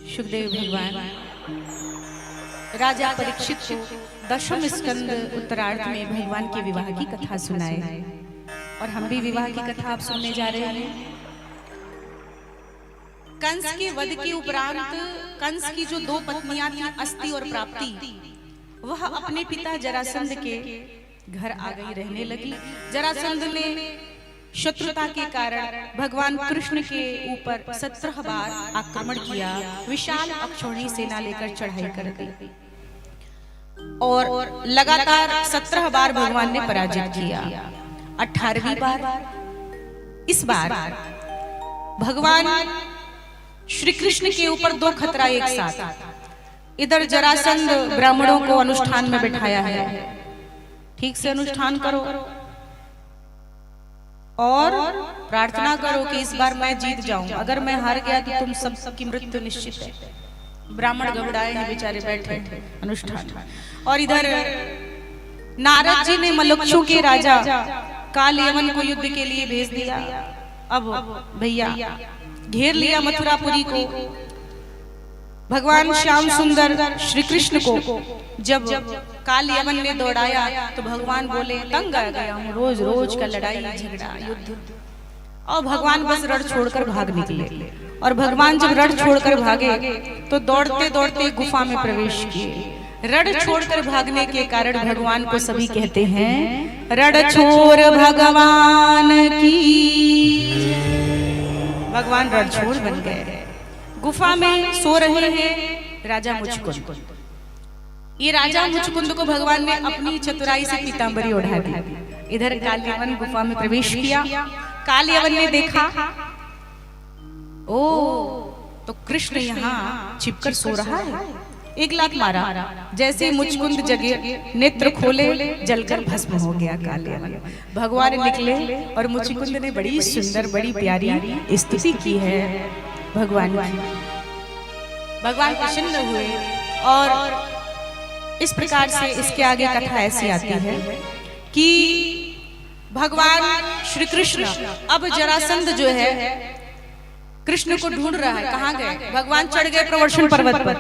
सुखदेव भगवान राजा परीक्षित को दशम स्कंद उत्तरार्ध में भगवान के विवाह की कथा सुनाए और हम भी विवाह की कथा आप सुनने जा रहे हैं। कंस के वध के उपरांत कंस की जो दो पत्नियां थी अस्ति और प्राप्ति, वह अपने पिता जरासंध के घर आ गई रहने लगी। जरासंध ने शत्रुता के कारण भगवान कृष्ण के ऊपर 17 बार आक्रमण किया, विशाल अक्षौहिणी सेना लेकर चढ़ाई कर दी और लगातार 17 बार भगवान ने पराजित किया। 18वीं बार इस बार भगवान श्री कृष्ण के ऊपर दो खतरा एक साथ। इधर जरासंध ब्राह्मणों को अनुष्ठान में बिठाया है, ठीक से अनुष्ठान करो और प्रार्थना करो कि इस बार मैं जीत जाऊं, अगर मैं हार गया तो तुम सबकी मृत्यु निश्चित है। ब्राह्मण घबराए हैं बेचारे, बैठे अनुष्ठान। और इधर नारद जी ने मलुक्षों के राजा काल यमन को युद्ध के लिए भेज दिया। अब भैया घेर लिया मथुरापुरी को। भगवान श्याम सुंदर श्री कृष्ण को जब काल यमन ने दौड़ाया तो भगवान बोले तंग आ गया हूँ, रोज रोज का लड़ाई झगड़ा युद्ध। और भगवान बस रण छोड़कर भाग निकले। और भगवान जब रण छोड़कर भागे तो दौड़ते दौड़ते गुफा में प्रवेश किए। रण छोड़कर भागने के कारण भगवान को सभी कहते हैं रण छोड़ भगवान की। भगवान रण छोड़ बन गए। गुफा में सो रहे हैं राजा मुचकुंद। ये राजा मुचकुंद को भगवान ने अपनी चतुराई से पीतांबरी ओढ़ा दी। इधर कालयवन गुफा में प्रवेश किया। कालयवन ने देखा ओ तो कृष्ण यहाँ छिपकर सो रहा है। एक लात मारा, जैसे मुचकुंद जगे नेत्र खोले जलकर भस्म हो गया कालयवन। भगवान निकले और मुचकुंद ने बड़ी सुंदर बड़ी प्यारी स्तुति की है भगवान की। भगवान प्रसन्न हुए और इस प्रकार से इसके आगे कथा ऐसी आती है कि भगवान श्री कृष्ण अब जरासंध जो है कृष्ण को ढूंढ रहा है। कहाँ गए? भगवान चढ़ गए प्रवर्षण पर्वत पर।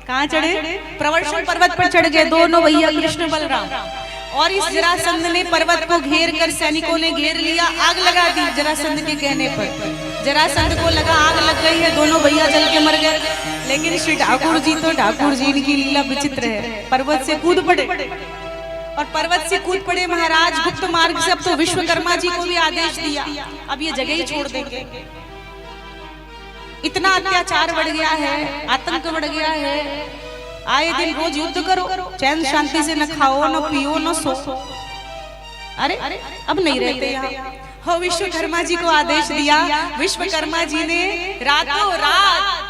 कहाँ चढ़े? प्रवर्षण पर्वत पर चढ़ गए दोनों भैया कृष्ण बलराम। और इस जरासंध ने पर्वत को घेर कर सैनिकों ने घेर लिया, आग लगा दी जरासंध के कहने पर। जरासंध को लगा आग लग गई है, दोनों भैया जल के मर गए। लेकिन श्री ठाकुर जी तो ठाकुर जी की लीला विचित्र है। पर्वत से कूद पड़े और पर्वत से कूद पड़े महाराज गुप्त मार्ग से। अब तो विश्वकर्मा जी को भी आदेश दिया अब ये जगह ही छोड़ देंगे। इतना अत्याचार बढ़ गया है, आतंक बढ़ गया है। आए दिन रोज युद्ध करो, चैन शांति से न खाओ न पियो न सो। अरे अब नहीं रहते यहाँ। हो विश्वकर्मा जी को आदेश दिया। विश्वकर्मा जी ने रातों रात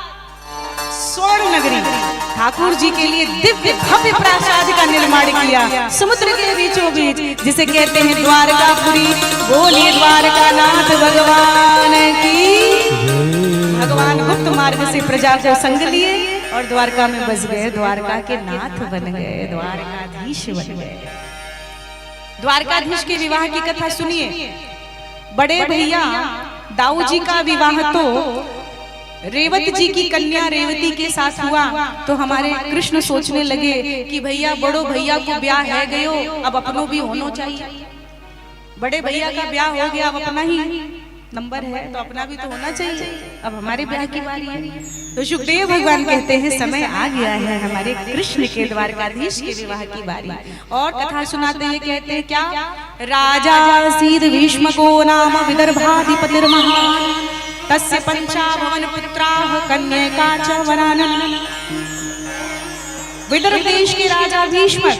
स्वर्ण नगरी ठाकुर जी के लिए दिव्य भव्य प्रासाद का निर्माण किया समुद्र के बीचों बीच, जिसे कहते हैं द्वारकापुरी। बोलिए द्वारका नाथ भगवान की। भगवान गुप्त मार्ग से प्रजा को संग लिए और द्वारका में बस गए। द्वारका के नाथ बन गए, द्वारकाधीश बन गए। द्वारकाधीश के विवाह की कथा सुनिए। बड़े भैया दाऊ जी का विवाह तो रेवत जी की कन्या रेवती के साथ हुआ। तो हमारे कृष्ण सोचने लगे कि भैया बड़ो भैया को ब्याह है गयो, अब अपनों भी होना चाहिए। बड़े भैया का ब्याह हो गया, अब अपना ही नंबर है तो अपना भी तो होना चाहिए। अब हमारे ब्याह की बारी है। तो सुखदेव भगवान कहते हैं समय आ गया है हमारे कृष्ण के द्वारकाधीश के विवाह की बारी। और कथा सुनाते हैं, कहते हैं क्या? राजा सीद भीष्म को नाम विदर्भाधिपतिर्महान् तस्य पंचाभवन पुत्राः कन्यका च वरानन। विदर्भ देश के राजा भीष्म,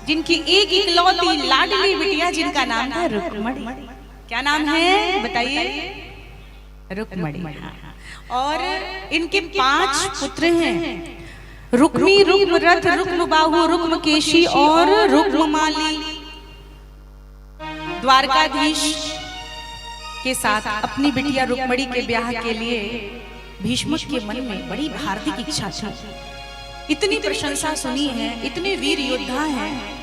जिनकी एक इकलौती लाडली बिटिया जिनका नाम था रुक्मणी। क्या नाम है बताइए? रुक्मणी। और इनके 5 पुत्र हैं, रुक्मी, रुक्मरथ, रुक्मबाहु, रुक्मकेशी और रुक्ममाली। द्वारकाधीश के साथ अपनी बिटिया रुक्मणी के ब्याह के लिए भीष्म के मन में बड़ी हार्दिक इच्छा थी। इतनी प्रशंसा सुनी है, इतने वीर योद्धा हैं,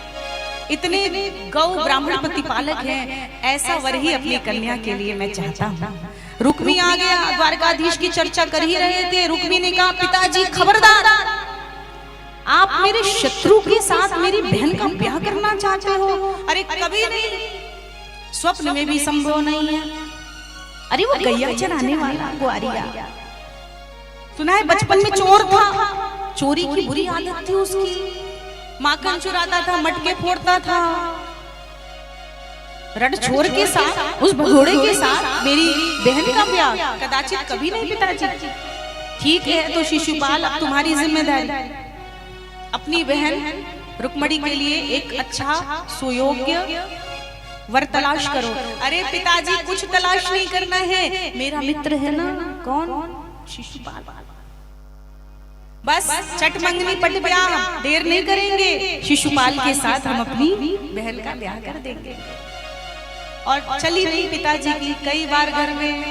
इतने गौ ब्राह्मण प्रतिपालक हैं, ऐसा वर ही अपनी कन्या के लिए मैं चाहता हूँ। रुक्मी आ गया, द्वारकाधीश की चर्चा कर ही रहे थे। रुक्मी ने कहा पिताजी खबरदार, आप मेरे शत्रु के साथ मेरी बहन का ब्याह करना चाहते हो? अरे कभी नहीं, स्वप्न में भी संभव नहीं है। अरे वो गैया चराने वाला ग्वारिया, सुना है बचपन में चोर था, चोरी की बुरी आदत थी उसकी, माखन चुराता था, मटके फोड़ता था। रड छोर के साथ, उस भगोड़े के साथ मेरी बहन का ब्याह कदाचित कभी नहीं पिताजी। ठीक है तो शिशुपाल अब तुम्हारी जिम्मेदारी, अपनी बहन रुक्मणी के लिए एक अच्छा सुयोग्य वर तलाश करो। अरे पिताजी कुछ तलाश नहीं करना है, मेरा मित्र है ना, कौन? शिशुपाल। बस चट मंगनी पट ब्याह, देर नहीं करेंगे, शिशुपाल के साथ हम अपनी बहन का ब्याह कर देंगे। और चली नहीं पिताजी की। कई बार घर में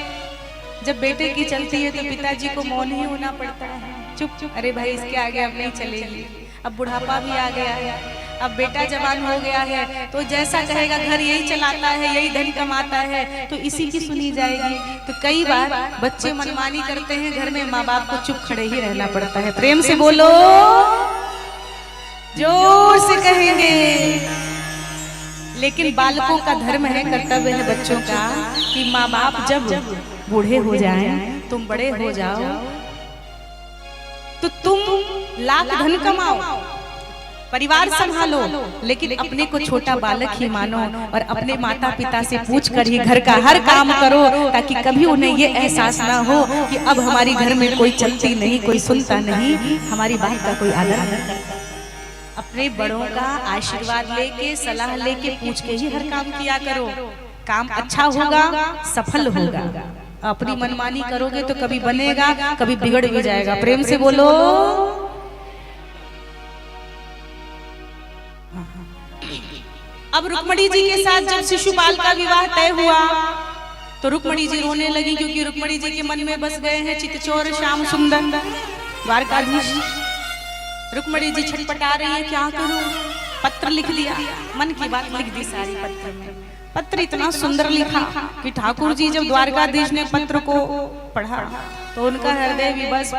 जब बेटे की चलती है तो पिताजी को मौन ही होना पड़ता है, चुप चुप, अरे भाई इसके आगे अब नहीं चलेगी, अब बुढ़ापा भी आ गया है, अब बेटा जवान हो गया है, तो जैसा कहेगा घर यही चलाता है, यही धन कमाता है, तो इसी की सुनी जाएगी। तो कई बार बच्चे मनमानी करते हैं, घर में माँ बाप को चुप खड़े ही रहना पड़ता है। प्रेम से बोलो, जोर से कहेंगे। लेकिन बालकों का धर्म है, कर्तव्य है बच्चों का कि माँ बाप जब बूढ़े हो जाएं, तुम बड़े हो जाओ, तो तुम लाख धन कमाओ, परिवार संभालो, लेकिन अपने को छोटा बालक ही मानो और अपने माता पिता से पूछकर ही घर का हर काम करो, ताकि कभी उन्हें ये एहसास ना हो कि अब हमारी घर में कोई चलती नहीं, कोई सुनता नहीं, हमारी बात का कोई आदर नहीं करता। अपने बड़ों का आशीर्वाद लेके, सलाह लेके, पूछ के ही हर काम किया करो। काम अच्छा होगा, सफल होगा। अपनी मनमानी करोगे तो कभी बनेगा, कभी बिगड़ भी जाएगा। प्रेम से बोलो। अब रुक्मणी जी के साथ जब शिशुपाल का विवाह तय हुआ तो रुक्मणी जी रोने लगी, क्योंकि रुक्मणी जी के मन में बस गए हैं चितचोर श्याम सुंदर द्वारकाधीश। रुक्मणी जी छटपटा रही है, क्या करूं? पत्र लिख दिया, मन की बात लिख दी सारी पत्र में। पत्र इतना सुंदर लिखा कि ठाकुर जी जब द्वारकाधीश ने पत्र को पढ़ा तो उनका हृदय भी बस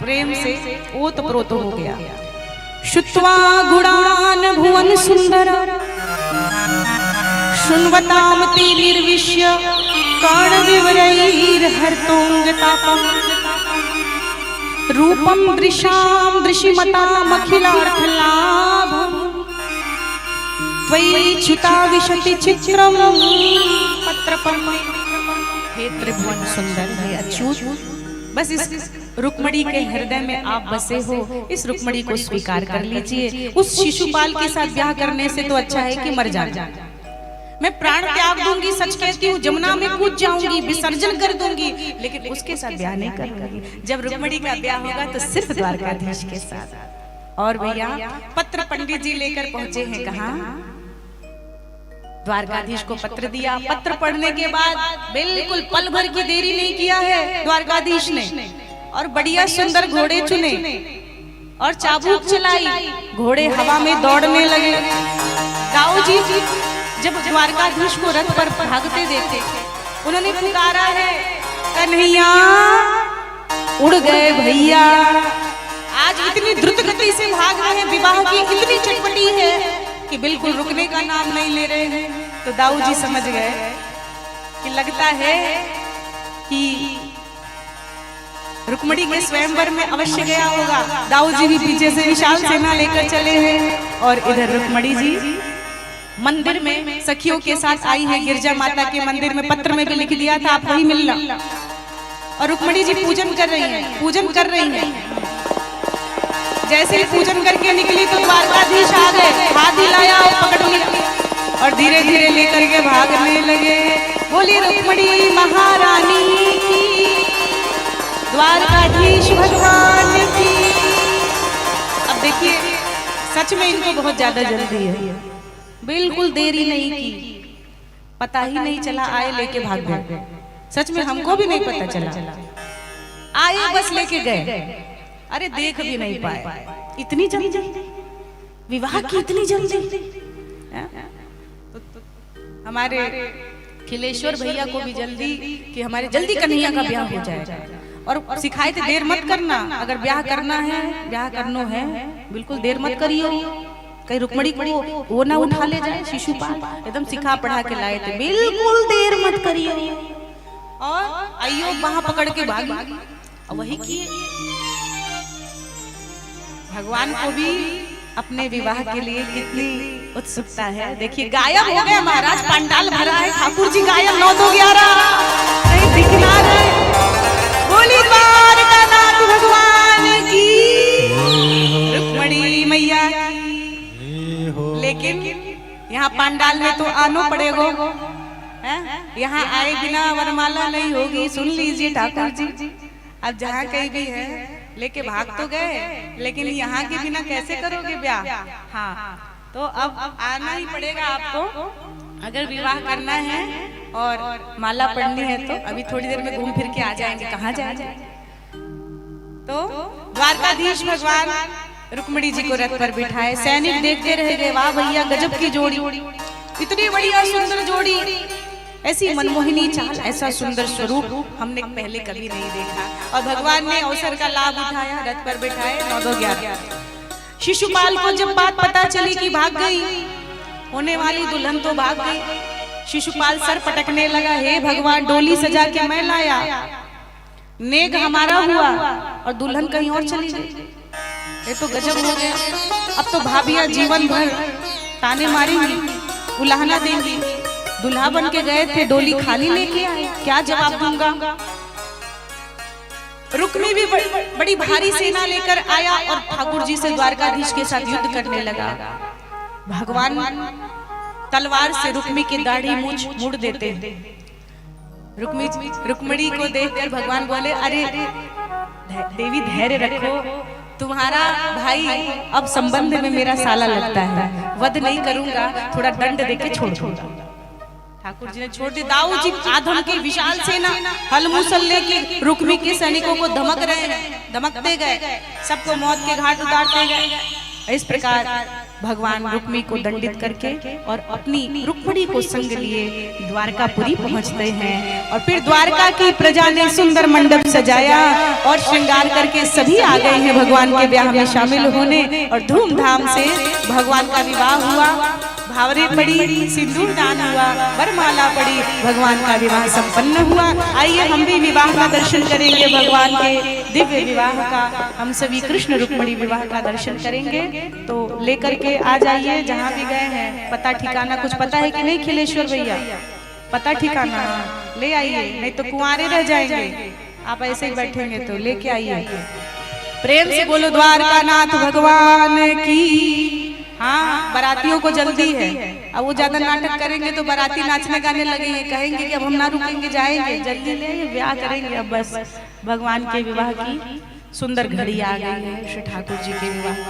प्रेम से ओतप्रोत हो गया। शुत्वा गुणान भुवन सुंदर शुन्वताम ते निर्विश्य कर्ण विवरैर हर्तोंगतापम रूपम दृशाम दृशिमताम अखिलार्थलाभम त्वयि च्युता विशति चित्रम पत्रपम। हे त्रिभुवन सुंदर, हे अच्युत, बस इस रुक्मणी के हृदय में आप बसे हो, इस रुक्मणी को स्वीकार कर लीजिए। उस शिशुपाल के साथ ब्याह करने से तो अच्छा है कि मर जाना। मैं प्राण त्याग दूंगी, सच कहती हूँ, जमुना में कूद जाऊंगी, विसर्जन कर दूंगी, लेकिन उसके साथ ब्याह नहीं करूंगी। जब रुक्मणी का ब्याह होगा तो सिर्फ द्वारकाधीश के साथ। और भैया पत्र पंडित जी लेकर पहुंचे हैं कहाँ? द्वारकाधीश को पत्र दिया। पत्र पढ़ने के बाद बिल्कुल पल भर की देरी नहीं किया है द्वारकाधीश ने, और बढ़िया सुंदर घोड़े चुने और चाबुक चलाई, घोड़े हवा में दौड़ने लगे। दाऊ जी जब द्वारकाधीश को रथ पर भागते देखे, उन्होंने पुकारा है, कन्हैया उड़ गए भैया। आज इतनी द्रुत गति से भाग रहे हैं, विवाह की इतनी चटपटी है कि बिल्कुल रुकने का नाम नहीं ले रहे हैं। तो दाऊ जी समझ गए कि लगता है कि रुक्मणी के स्वयंवर में अवश्य गया होगा। दाऊ जी भी पीछे से विशाल सेना लेकर चले हैं और इधर रुक्मणी जी मंदिर में सखियों के साथ आई है। गिरजा माता के मंदिर में पत्र में भी लिख दिया था आप वही मिलना, और रुक्मणी जी पूजन कर रही हैं, पूजन कर रही हैं। जैसे ही पूजन करके निकली तो द्वारकाधीश आ गए, हाथ हिलाया और पकड़ लिया और धीरे धीरे लेकर के भागने लगे। बोली रुक्मणी महारानी की, द्वारकाधीश भगवान की। अब देखिए सच में इनको बहुत ज्यादा जल्दी है, बिल्कुल देरी नहीं की, पता ही नहीं चला, आए लेके भाग गए। सच में हमको भी नहीं पता चला, आए बस लेके गए। अरे देख भी नहीं पाए, इतनी जल्दी विवाह की, इतनी जल्दी। हमारे खिलेश्वर भैया को भी जल्दी कि हमारे जल्दी कन्हैया का ब्याह हो जाएगा, और सिखाए थे देर मत करना, अगर ब्याह करना है, ब्याह करनो है, बिल्कुल देर मत करियो, कहीं रुक्मणी को वो ना उठा ले जाए। शिशुपाल एकदम सिखा पढ़ा के लाए थे, बिल्कुल देर मत करियो। और आइयो वहां पकड़ के भागी, वही किए। भगवान को भी अपने विवाह के लिए कितनी उत्सुकता है। देखिए गायब हो गए महाराज, पंडाल भरा है, ठाकुर जी गायब, 9 2 11 कहीं दिख ना रहे। बोली द्वारकानाथ भगवान की, रुक्मणी मैया की। लेकिन यहाँ पंडाल में तो आनो पड़ेगा, यहाँ आए बिना वरमाला नहीं होगी। सुन लीजिए ठाकुर जी, अब जहाँ कहीं भी है लेके भाग तो गए, लेकिन यहाँ के बिना कैसे करोगे ब्याह? हाँ, तो अब आना ही पड़ेगा आपको, अगर विवाह करना है और माला पढ़नी है तो। अभी थोड़ी देर में घूम फिर के आ जाएंगे, कहाँ जाएंगे। तो द्वारकाधीश भगवान रुक्मणी जी को रथ पर बिठाए, सैनिक देखते रह गए, वाह भैया गजब की जोड़ी, इतनी बढ़िया सुंदर जोड़ी, ऐसी मनमोहिनी चाल, ऐसा सुंदर स्वरूप हमने पहले कभी नहीं देखा। और भगवान ने अवसर का लाभ उठाया, रथ पर बिठाए। 9 2 11 शिशुपाल को जब बात पता चली कि भाग गई, होने वाली दुल्हन तो भाग गई, शिशुपाल सर पटकने लगा, हे भगवान डोली सजा के मैं लाया, नेग हमारा हुआ और दुल्हन कहीं और चली गई, ये तो गजब हो गया। अब तो भाभियां जीवन भर ताने मारेंगी, उलाहना देंगी, दुल्हा बन के गए थे, डोली खाली लेके आए, क्या जवाब दूंगा। रुक्मी भी बड़ी भारी सेना लेकर आया और ठाकुर जी से द्वारकाधीश के साथ युद्ध करने लगा। भगवान तलवार से रुक्मी की दाढ़ी मूंछ मुड़ देते। रुक्मिणी को देखकर भगवान बोले, अरे देवी धैर्य रखो, तुम्हारा भाई अब संबंध में मेरा साला लगता है, वध नहीं करूंगा, थोड़ा दंड देके छोड़ दूंगा। ठाकुर जी ने छोड़ दी। दाऊ जी आधम की विशाल सेना हल मूसल लेके रुक्मी के सैनिकों को धमकते गए, सबको मौत के घाट उतारते गए। इस प्रकार भगवान रुक्मी को दंडित करके और अपनी रुक्मिणी को संग लिए द्वारकापुरी पहुंचते हैं। और फिर द्वारका की प्रजा ने सुंदर मंडप सजाया और श्रृंगार करके सभी आ गए हैं भगवान के ब्याह में शामिल होने, और धूमधाम से भगवान का विवाह हुआ। भावरे पड़ी, सिंदूर दान हुआ, वरमाला पड़ी, भगवान का विवाह संपन्न हुआ। आइए हम भी विवाह का दर्शन करेंगे, भगवान के दिव्य विवाह का, हम सभी कृष्ण रुक्मिणी विवाह का दर्शन करेंगे। तो लेकर के आ जाइए जहाँ भी गए हैं, पता ठिकाना कुछ पता है कि नहीं खिलेश्वर भैया? पता ठिकाना ले आइए, नहीं तो कुंवारे रह जाएंगे। आप ऐसे ही बैठेंगे तो लेके आइए। प्रेम से बोलो द्वारकानाथ भगवान की। हाँ, बारातियों को जल्दी है, अब वो ज्यादा नाटक करेंगे तो बाराती नाचने गाने लगेंगे, कहेंगे कि अब हम ना रुकेंगे, जाएंगे, जल्दी ले ब्याह करेंगे। अब बस भगवान के विवाह की सुंदर घड़ी आ गई है, श्री ठाकुर जी के विवाह की।